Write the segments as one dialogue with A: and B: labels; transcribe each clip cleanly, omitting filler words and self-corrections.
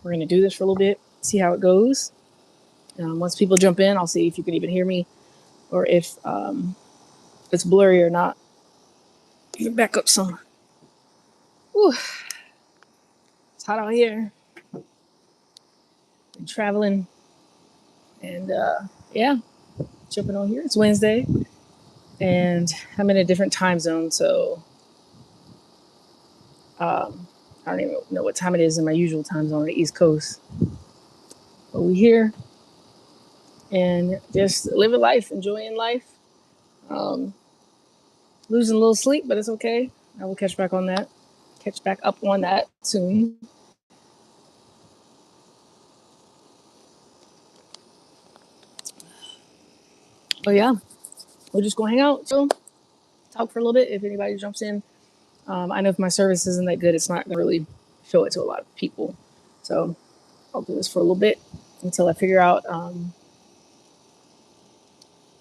A: We're going to do this for a little bit, see how it goes. Once people jump in, I'll see if you can even hear me or if it's blurry or not. Back up some. Whew. It's hot out here. Been traveling and yeah, jumping on here. It's Wednesday and I'm in a different time zone, so I don't even know what time it is in my usual time zone on the East Coast. But we here and just living life, enjoying life. Um, Losing a little sleep, but it's okay. I will catch back on that. Catch back up on that soon. But yeah, we're just gonna hang out, so talk for a little bit. If anybody jumps in, I know if my service isn't that good, it's not gonna really show it to a lot of people. So I'll do this for a little bit until I figure out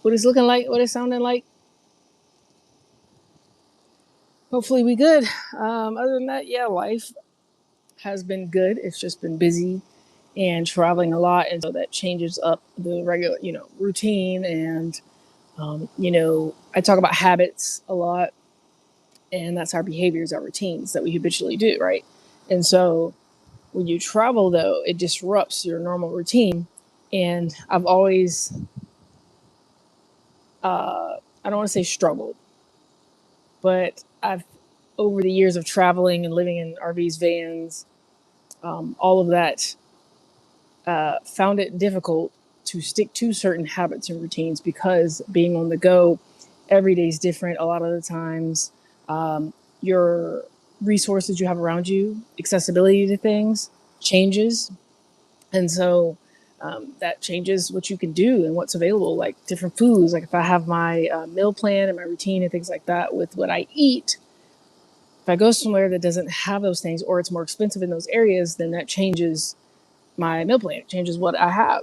A: what it's looking like, what it's sounding like. Hopefully we good. Other than that, yeah, life has been good. It's just been busy and traveling a lot, and so that changes up the regular, routine. And I talk about habits a lot, and that's our behaviors, our routines that we habitually do, right? And so when you travel, though, it disrupts your normal routine. And I've always, I don't want to say struggled, but I've, over the years of traveling and living in RVs, vans, all of that, found it difficult to stick to certain habits and routines because being on the go every day is different. A lot of the times, your resources you have around you, accessibility to things changes. And so that changes what you can do and what's available, like different foods. Like if I have my meal plan and my routine and things like that with what I eat, if I go somewhere that doesn't have those things or it's more expensive in those areas, then that changes my meal plan. It changes what I have.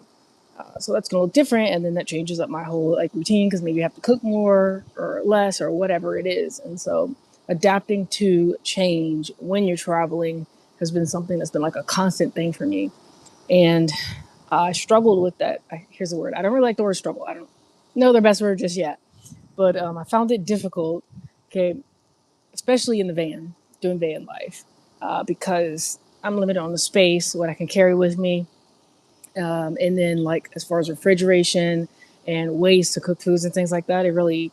A: So that's going to look different. And then that changes up my whole routine because maybe you have to cook more or less or whatever it is. And so adapting to change when you're traveling has been something that's been like a constant thing for me. And I struggled with that. Here's the word. I don't really like the word struggle. I don't know the best word just yet. But I found it difficult, okay, especially in the van, doing van life, because I'm limited on the space, what I can carry with me. And then, like, as far as refrigeration and ways to cook foods and things like that, it really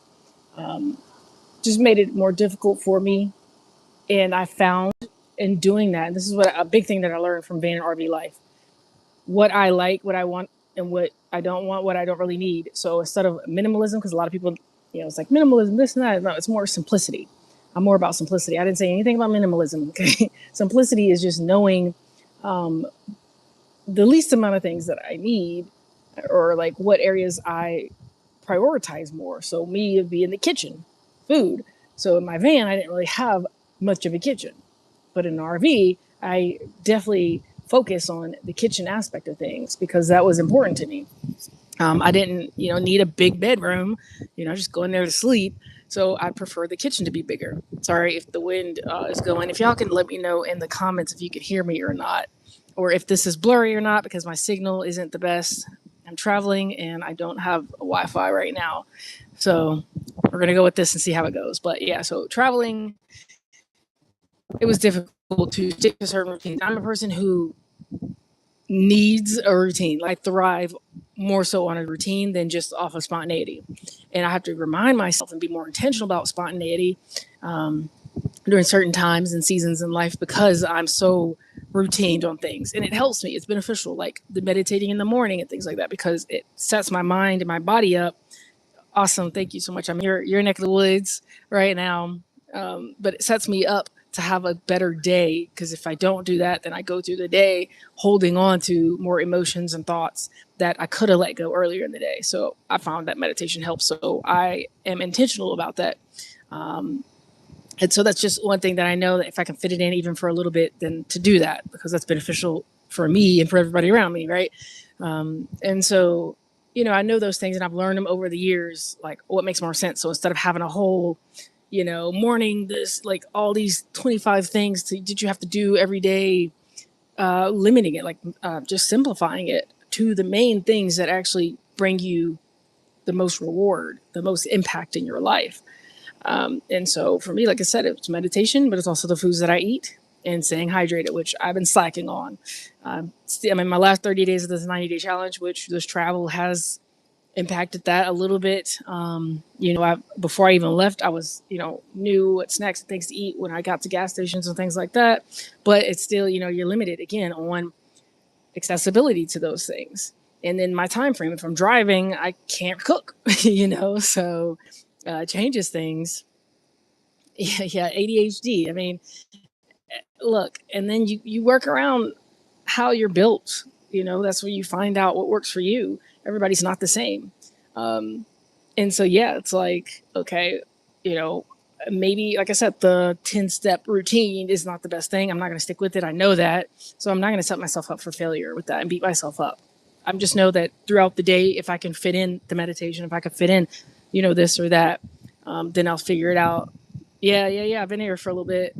A: just made it more difficult for me. And I found in doing that, and this is what a big thing that I learned from van and RV life, what I like, what I want, and what I don't want, what I don't really need. So instead of minimalism, because a lot of people, it's like minimalism, this and that. No, it's more simplicity. I'm more about simplicity. I didn't say anything about minimalism. Okay, simplicity is just knowing the least amount of things that I need, or like what areas I prioritize more. So me would be in the kitchen, food. So in my van, I didn't really have much of a kitchen, but in an RV, I definitely focus on the kitchen aspect of things because that was important to me. I didn't, need a big bedroom, just go in there to sleep. So I prefer the kitchen to be bigger. Sorry if the wind is going. If y'all can let me know in the comments if you could hear me or not, or if this is blurry or not, because my signal isn't the best. I'm traveling and I don't have a Wi-Fi right now. So we're going to go with this and see how it goes. But yeah, so traveling, it was difficult to stick to certain routines. I'm a person who needs a routine. I thrive more so on a routine than just off of spontaneity. And I have to remind myself and be more intentional about spontaneity during certain times and seasons in life because I'm so routined on things. And it helps me. It's beneficial, like the meditating in the morning and things like that, because it sets my mind and my body up. Awesome. Thank you so much. I'm in your neck of the woods right now. But it sets me up to have a better day because if I don't do that, then I go through the day holding on to more emotions and thoughts that I could have let go earlier in the day. So I found that meditation helps. So I am intentional about that. And so that's just one thing that I know that if I can fit it in even for a little bit, then to do that because that's beneficial for me and for everybody around me, right? And so, I know those things and I've learned them over the years, like what makes more sense. So instead of having a whole morning, this like all these 25 things that you have to do every day. limiting it, like just simplifying it to the main things that actually bring you the most reward, the most impact in your life. And so for me, like I said, it's meditation, but it's also the foods that I eat and staying hydrated, which I've been slacking on. I'm in my last 30 days of this 90-day challenge, which this travel has impacted that a little bit. Before I even left, I was, knew what snacks and things to eat when I got to gas stations and things like that. But it's still, you're limited again on accessibility to those things. And then my time frame, if I'm driving, I can't cook, so it changes things. Yeah, ADHD. I mean, look, and then you work around how you're built. That's where you find out what works for you. Everybody's not the same. And so, yeah, it's like, okay, maybe, like I said, the 10-step routine is not the best thing. I'm not going to stick with it. I know that. So I'm not going to set myself up for failure with that and beat myself up. I just know that throughout the day, if I can fit in the meditation, if I can fit in, this or that, then I'll figure it out. Yeah. I've been here for a little bit.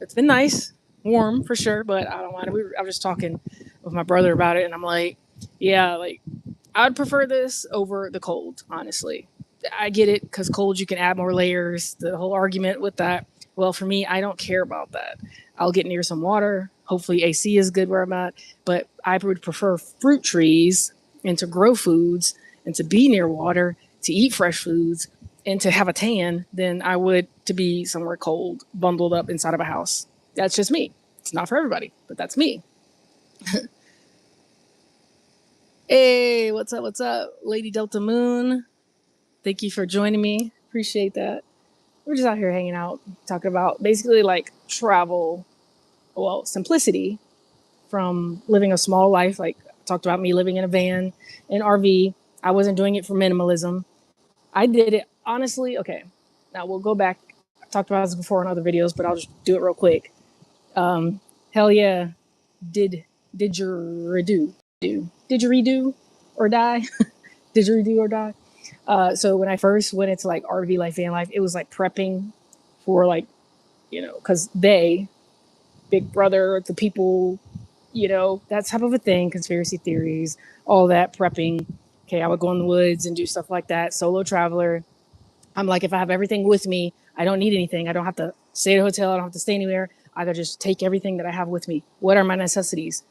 A: It's been nice, warm for sure, but I don't mind. I was just talking with my brother about it, and I'm like, yeah, like I'd prefer this over the cold, honestly. I get it, because cold, you can add more layers, the whole argument with that. Well, for me, I don't care about that. I'll get near some water. Hopefully AC is good where I'm at, but I would prefer fruit trees and to grow foods and to be near water, to eat fresh foods and to have a tan than I would to be somewhere cold, bundled up inside of a house. That's just me. It's not for everybody, but that's me. Hey, what's up? What's up? Lady Delta Moon. Thank you for joining me. Appreciate that. We're just out here hanging out, talking about basically like travel, well, simplicity from living a small life. Like I talked about me living in a van, an RV. I wasn't doing it for minimalism. I did it honestly. Okay, now we'll go back. I talked about this before in other videos, but I'll just do it real quick. Hell yeah, did you redo? Did you redo or die? Did you redo or die? So when I first went into like RV life, van life, it was like prepping for like, because Big Brother, the people, that type of a thing, conspiracy theories, all that prepping. Okay, I would go in the woods and do stuff like that. Solo traveler. I'm like, if I have everything with me, I don't need anything. I don't have to stay at a hotel. I don't have to stay anywhere. I could just take everything that I have with me. What are my necessities?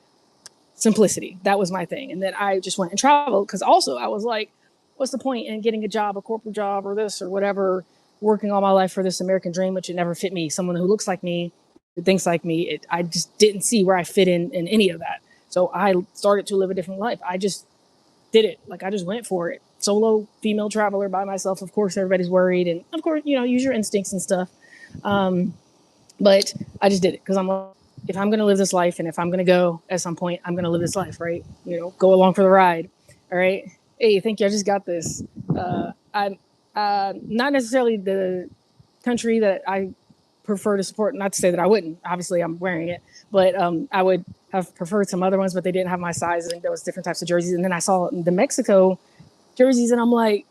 A: Simplicity. That was my thing. And then I just went and traveled, because also I was like, what's the point in getting a job, a corporate job or this or whatever, working all my life for this American dream, which it never fit me. Someone who looks like me, who thinks like me, I just didn't see where I fit in any of that. So I started to live a different life. I just did it. Like I just went for it. Solo female traveler by myself. Of course, everybody's worried. And of course, use your instincts and stuff. But I just did it because I'm like, if I'm going to live this life and if I'm going to go at some point, I'm going to live this life, right? Go along for the ride. All right. Hey, thank you. I just got this. I'm not necessarily the country that I prefer to support. Not to say that I wouldn't. Obviously, I'm wearing it. But I would have preferred some other ones, but they didn't have my size. I think there was different types of jerseys. And then I saw the Mexico jerseys, and I'm like,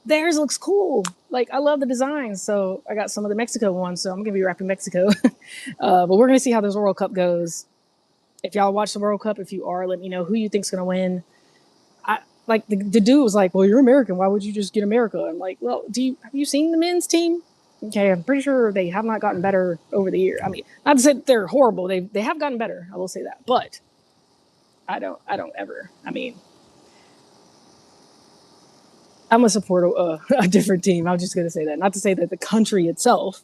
A: theirs looks cool. Like, I love the designs. So I got some of the Mexico ones. So I'm going to be rapping Mexico. But we're going to see how this World Cup goes. If y'all watch the World Cup, if you are, let me know who you think's going to win. Like the dude was like, well, you're American. Why would you just get America? I'm like, well, have you seen the men's team? Okay, I'm pretty sure they have not gotten better over the year. I mean, not to say that they're horrible. They have gotten better. I will say that. But I don't ever. I mean, I'm gonna support a different team. I'm just gonna say that. Not to say that the country itself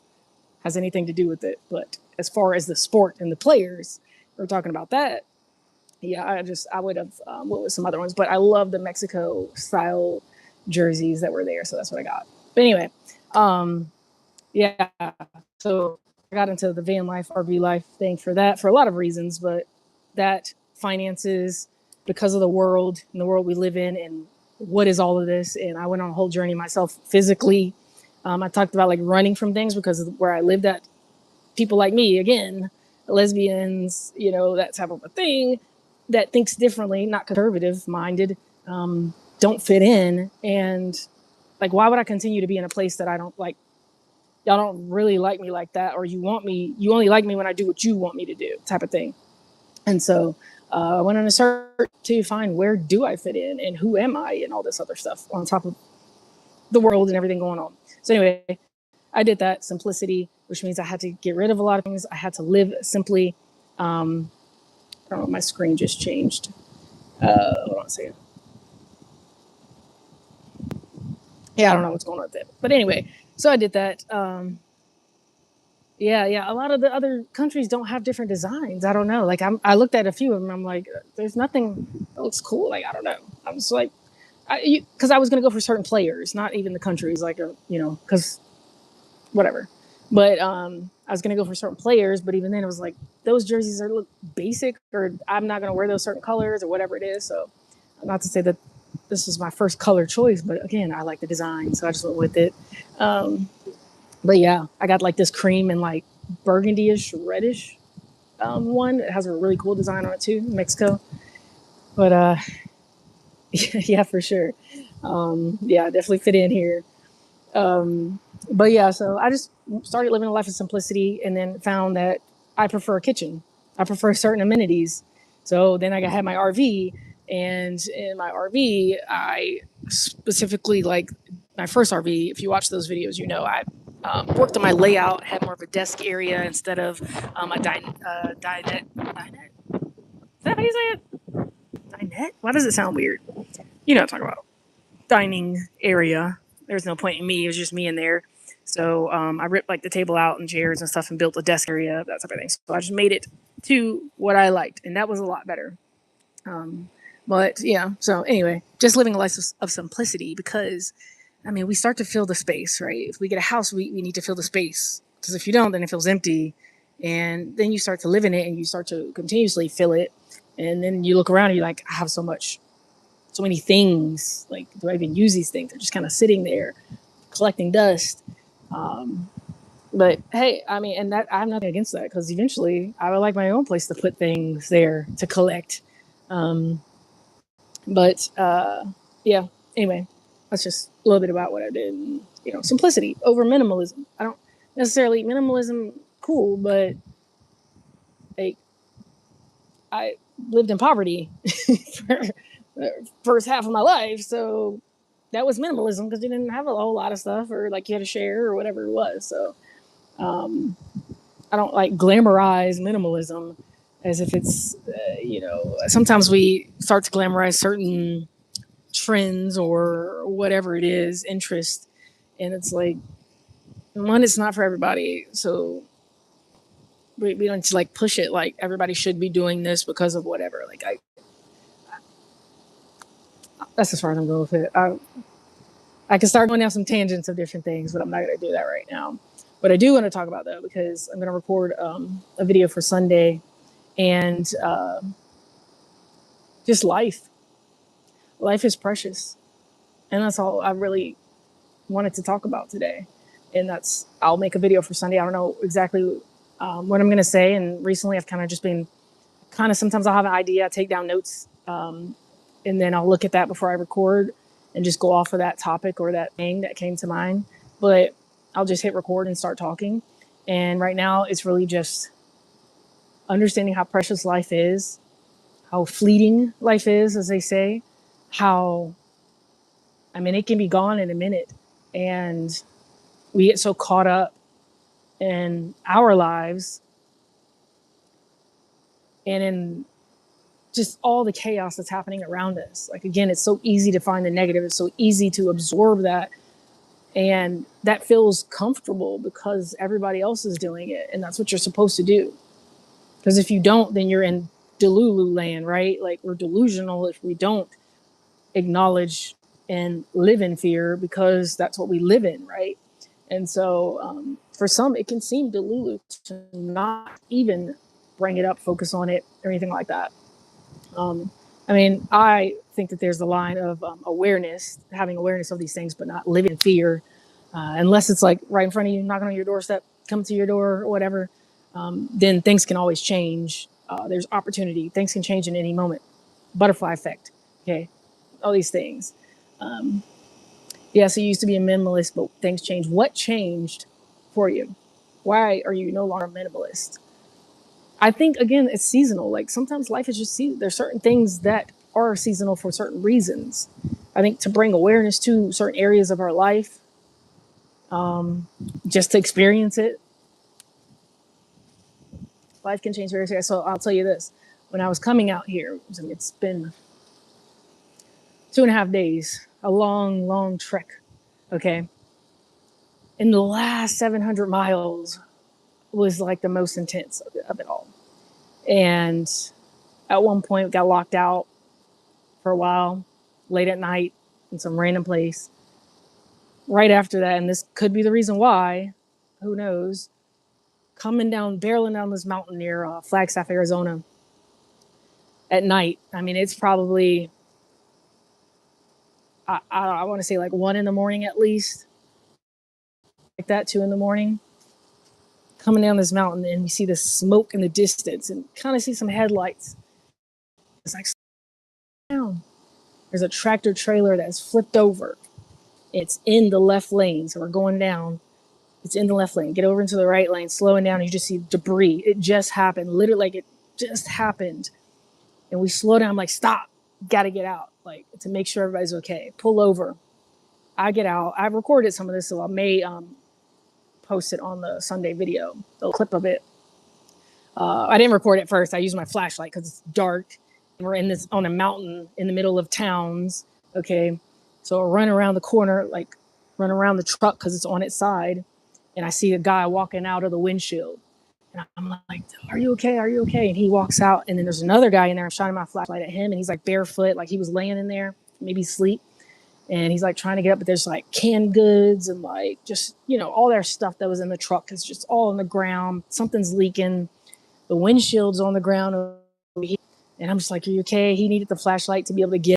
A: has anything to do with it, but as far as the sport and the players, we're talking about that. Yeah, I would have went with some other ones, but I love the Mexico style jerseys that were there, so that's what I got. But anyway, yeah. So I got into the van life, RV life thing for a lot of reasons, but that finances, because of the world and the world we live in, and what is all of this, and I went on a whole journey myself physically. I talked about like running from things because of where I lived at. People like me, again, lesbians, that type of a thing, that thinks differently, not conservative minded, don't fit in. And like, why would I continue to be in a place that I don't like? Y'all don't really like me like that, or you only like me when I do what you want me to do, type of thing. And so I went on a search to find where do I fit in and who am I and all this other stuff on top of the world and everything going on. So anyway, I did that simplicity, which means I had to get rid of a lot of things. I had to live simply. I don't know, my screen just changed. Hold on a second. Yeah, I don't know what's going on with it. But anyway, so I did that. Yeah. A lot of the other countries don't have different designs. I don't know. Like I looked at a few of them. I'm like, there's nothing that looks cool. Like I don't know. I'm just like, because I was gonna go for certain players, not even the countries. Like because whatever. But I was gonna go for certain players. But even then, it was like those jerseys are look basic, or I'm not gonna wear those certain colors or whatever it is. So, not to say that this was my first color choice, but again, I like the design, so I just went with it. Um, but yeah, I got like this cream and like burgundy-ish, reddish one. It has a really cool design on it too, Mexico. But yeah, for sure. Yeah, definitely fit in here. But yeah, so I just started living a life of simplicity, and then found that I prefer a kitchen. I prefer certain amenities. So then had my RV, and in my RV, I specifically like my first RV. If you watch those videos, I worked on my layout, had more of a desk area instead of dinette. Dinette? Is that how you say it? Dinette? Why does it sound weird? You know what I'm talking about. Dining area. There's no point in me. It was just me in there. So I ripped like the table out and chairs and stuff and built a desk area, that type of thing. So I just made it to what I liked, and that was a lot better. Um, but yeah, so anyway, just living a life of simplicity because, I mean, we start to fill the space, right? If we get a house, we need to fill the space because if you don't, then it feels empty. And then you start to live in it and you start to continuously fill it. And then you look around and you're like, I have so many things. Like, do I even use these things? They're just kind of sitting there collecting dust. Um, but hey, I mean, and that I'm not against that because eventually I would like my own place to put things there to collect. Um, but yeah, anyway, that's just a little bit about what I did. Simplicity over minimalism. I don't necessarily minimalism cool, but like I lived in poverty for the first half of my life, so that was minimalism because you didn't have a whole lot of stuff or like you had to share or whatever it was. So um, I don't like glamorize minimalism as if it's sometimes we start to glamorize certain trends or whatever it is, interest, and it's like one, it's not for everybody. So we don't just like push it like everybody should be doing this because of whatever. Like that's as far as I'm going with it. I can start going down some tangents of different things, but I'm not going to do that right now. But I do want to talk about though because I'm going to record a video for Sunday, and just life. Life is precious, and that's all I really wanted to talk about today. And I'll make a video for Sunday. I don't know exactly what I'm going to say. And recently, I've kind of just been sometimes I'll have an idea, I take down notes, and then I'll look at that before I record and just go off of that topic or that thing that came to mind. But I'll just hit record and start talking. And right now, it's really just understanding how precious life is, how fleeting life is, as they say, how, I mean, it can be gone in a minute. And we get so caught up in our lives and in just all the chaos that's happening around us. Like, again, it's so easy to find the negative. It's so easy to absorb that. And that feels comfortable because everybody else is doing it. And that's what you're supposed to do. Because if you don't, then you're in Delulu land, right? Like, we're delusional if we don't acknowledge and live in fear because that's what we live in, right? And so for some, it can seem delulu to not even bring it up, focus on it, or anything like that. I mean, I think that there's the line of awareness, having awareness of these things, but not living in fear, unless it's like right in front of you, knocking on your doorstep, coming to your door, or whatever. Then things can always change. There's opportunity. Things can change in any moment. Butterfly effect. Okay, all these things. Yeah, so you used to be a minimalist, but things changed. What changed for you? Why are you no longer a minimalist? I think again, it's seasonal. Like sometimes life is just there's certain things that are seasonal for certain reasons. I think to bring awareness to certain areas of our life, just to experience it, life can change very fast. So I'll tell you this: when I was coming out here, I mean, it's been 2.5 days, a long, long trek. Okay, in the last 700 miles was like the most intense of it all. And at one point, got locked out for a while, late at night, in some random place. Right after that, and this could be the reason why, who knows, coming down, barreling down this mountain near Flagstaff, Arizona at night. I mean, it's probably, I want to say like 1 in the morning at least, like that, 2 in the morning, coming down this mountain, and we see the smoke in the distance and kind of see some headlights. It's like, down. There's a tractor trailer that's flipped over. It's in the left lane. So we're going down. It's in the left lane. Get over into the right lane, slowing down. And you just see debris. It just happened. Literally, like it just happened. And we slow down. I'm like, stop. Got to get out. Like to make sure everybody's okay. Pull over. I get out. I recorded some of this, so I may post it on the Sunday video, the clip of it. I didn't record it first. I used my flashlight because it's dark. We're in this on a mountain in the middle of towns. Okay. So I run around the corner, like run around the truck because it's on its side. And I see a guy walking out of the windshield. And I'm like, are you okay? Are you okay? And he walks out. And then there's another guy in there. I'm shining my flashlight at him. And he's like barefoot, like he was laying in there, maybe asleep. And he's like trying to get up. But there's like canned goods and like just, all their stuff that was in the truck is just all on the ground. Something's leaking. The windshield's on the ground. And I'm just like, are you okay? He needed the flashlight to be able to get